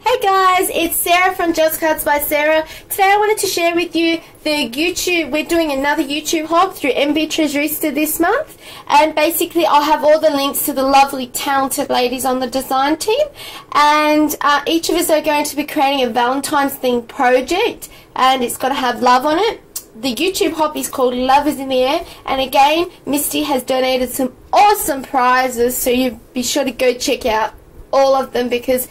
Hey guys, it's Sarah from Just Cards by Sarah. Today I wanted to share with you we're doing another YouTube hop through MB Treasurista this month, and basically I'll have all the links to the lovely talented ladies on the design team, and each of us are going to be creating a Valentine's themed project, and it's got to have love on it. The YouTube hop is called Love is in the Air, and again Misty has donated some awesome prizes, so you be sure to go check out all of them because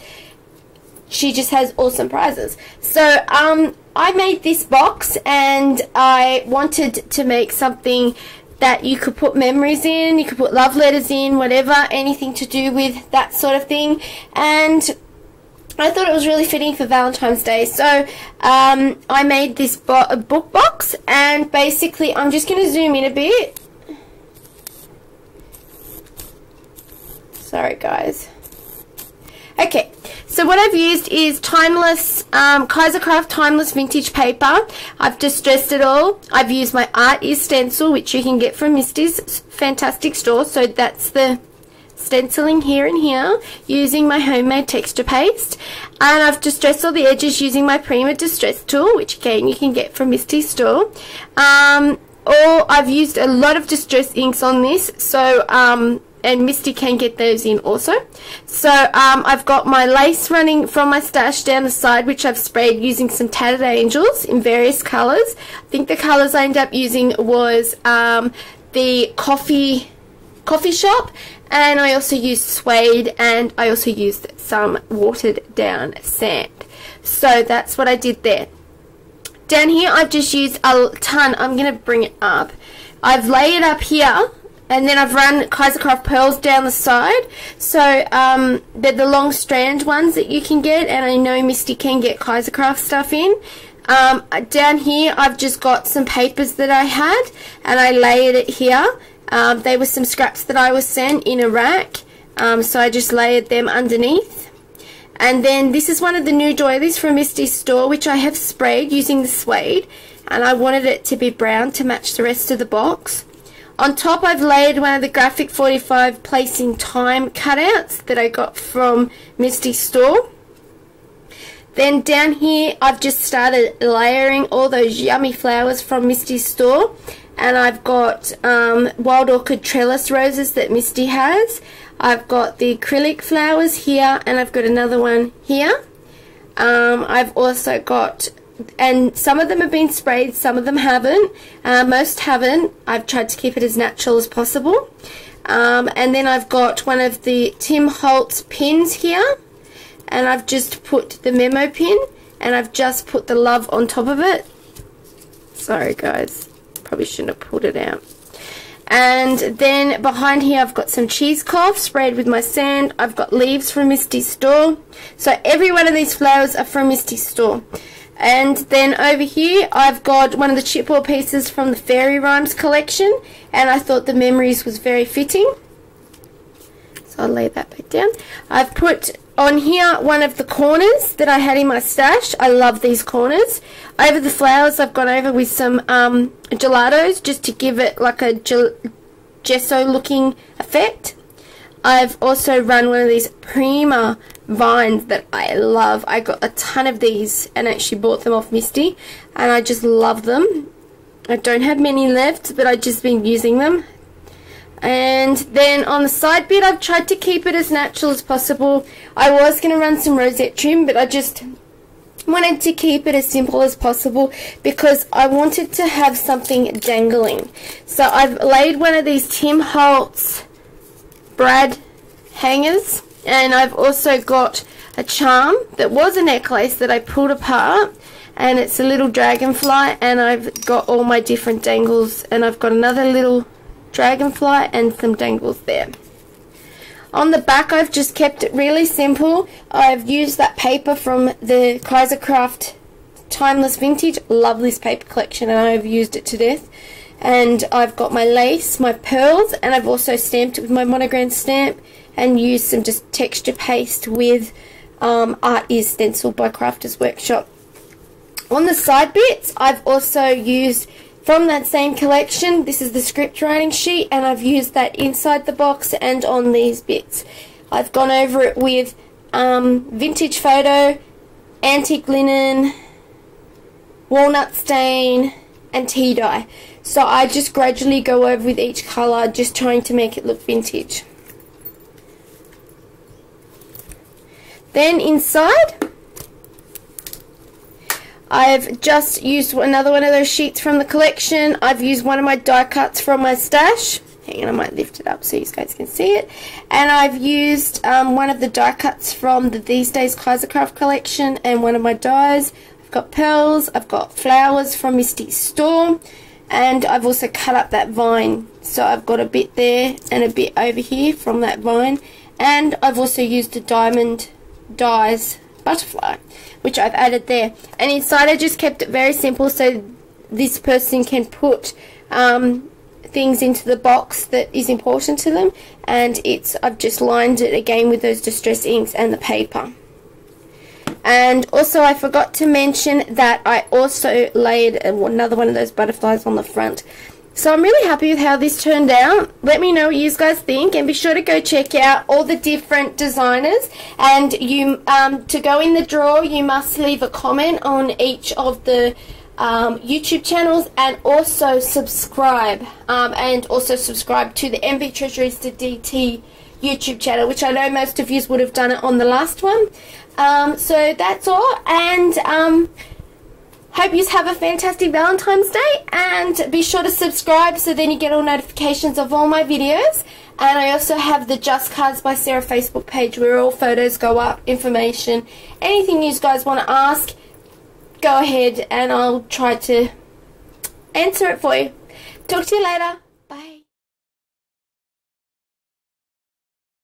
she just has awesome prizes. So I made this box and I wanted to make something that you could put memories in, you could put love letters in, whatever, anything to do with that sort of thing, and I thought it was really fitting for Valentine's Day. So I made this book box, and basically I'm just going to zoom in a bit. Sorry guys. Okay, so what I've used is timeless, Kaisercraft timeless vintage paper. I've distressed it all. I've used my Art Is stencil, which you can get from Misty's fantastic store. So that's the stenciling here and here, using my homemade texture paste. And I've distressed all the edges using my Prima Distress tool, which again you can get from Misty's store. Or I've used a lot of distress inks on this, so and Misty can get those in also. So I've got my lace running from my stash down the side, which I've sprayed using some Tattered Angels in various colours. I think the colours I ended up using was the coffee shop, and I also used suede, and I also used some watered down sand. So that's what I did there. Down here I've just used a ton. I'm going to bring it up. I've layered up here, and then I've run Kaisercraft pearls down the side. So they're the long strand ones that you can get, and I know Misty can get Kaisercraft stuff in. Down here I've just got some papers that I had, and I layered it here. They were some scraps that I was sent in a rack, so I just layered them underneath. And then this is one of the new doilies from Misty's store, which I have sprayed using the suede, and I wanted it to be brown to match the rest of the box. On top I've layered one of the Graphic 45 Place in Time cutouts that I got from Misty's store. Then down here I've just started layering all those yummy flowers from Misty's store, and I've got wild orchid trellis roses that Misty has. I've got the acrylic flowers here, and I've got another one here. I've also got, and some of them have been sprayed, some of them haven't. Most haven't. I've tried to keep it as natural as possible. And then I've got one of the Tim Holtz pins here, and I've just put the memo pin, and I've just put the love on top of it. Sorry guys, probably shouldn't have pulled it out. And then behind here I've got some cheesecloth sprayed with my sand. I've got leaves from Misty's store. So every one of these flowers are from Misty's store. And then over here I've got one of the chipboard pieces from the Fairy Rhymes collection, and I thought the memories was very fitting, so I'll lay that back down. I've put on here one of the corners that I had in my stash. I love these corners. Over the flowers I've gone over with some gelatos just to give it like a gesso looking effect. I've also run one of these Prima vines that I love. I got a ton of these and actually bought them off Misty, and I just love them. I don't have many left, but I've just been using them. And then on the side bit I've tried to keep it as natural as possible. I was going to run some rosette trim, but I just wanted to keep it as simple as possible because I wanted to have something dangling. So I've laid one of these Tim Holtz brad hangers, and I've also got a charm that was a necklace that I pulled apart, and it's a little dragonfly, and I've got all my different dangles, and I've got another little dragonfly and some dangles there. On the back I've just kept it really simple. I've used that paper from the Kaisercraft Timeless Vintage. Love this paper collection, and I've used it to death. And I've got my lace, my pearls, and I've also stamped it with my monogram stamp and used some just texture paste with Art Is stencil by Crafters Workshop. On the side bits I've also used from that same collection, this is the script writing sheet, and I've used that inside the box and on these bits. I've gone over it with vintage photo, antique linen, walnut stain, and tea dye. So I just gradually go over with each colour, just trying to make it look vintage. Then inside, I've just used another one of those sheets from the collection. I've used one of my die cuts from my stash. Hang on, I might lift it up so you guys can see it. And I've used one of the die cuts from the These Days Kaisercraft collection and one of my dies. I've got pearls, I've got flowers from Misty's store, and I've also cut up that vine. So I've got a bit there and a bit over here from that vine. And I've also used a diamond dies butterfly, which I've added there. And inside I just kept it very simple so this person can put things into the box that is important to them, and I've just lined it again with those distress inks and the paper. And also I forgot to mention that I also laid another one of those butterflies on the front. So I'm really happy with how this turned out. Let me know what you guys think, and be sure to go check out all the different designers. And you to go in the draw, you must leave a comment on each of the YouTube channels, and also subscribe. And also subscribe to the MB Treasurista DT YouTube channel, which I know most of you would have done it on the last one. So that's all, and hope you have a fantastic Valentine's Day, and be sure to subscribe so then you get all notifications of all my videos. And I also have the Just Cards by Sarah Facebook page where all photos go up, information, anything you guys want to ask, go ahead and I'll try to answer it for you. Talk to you later.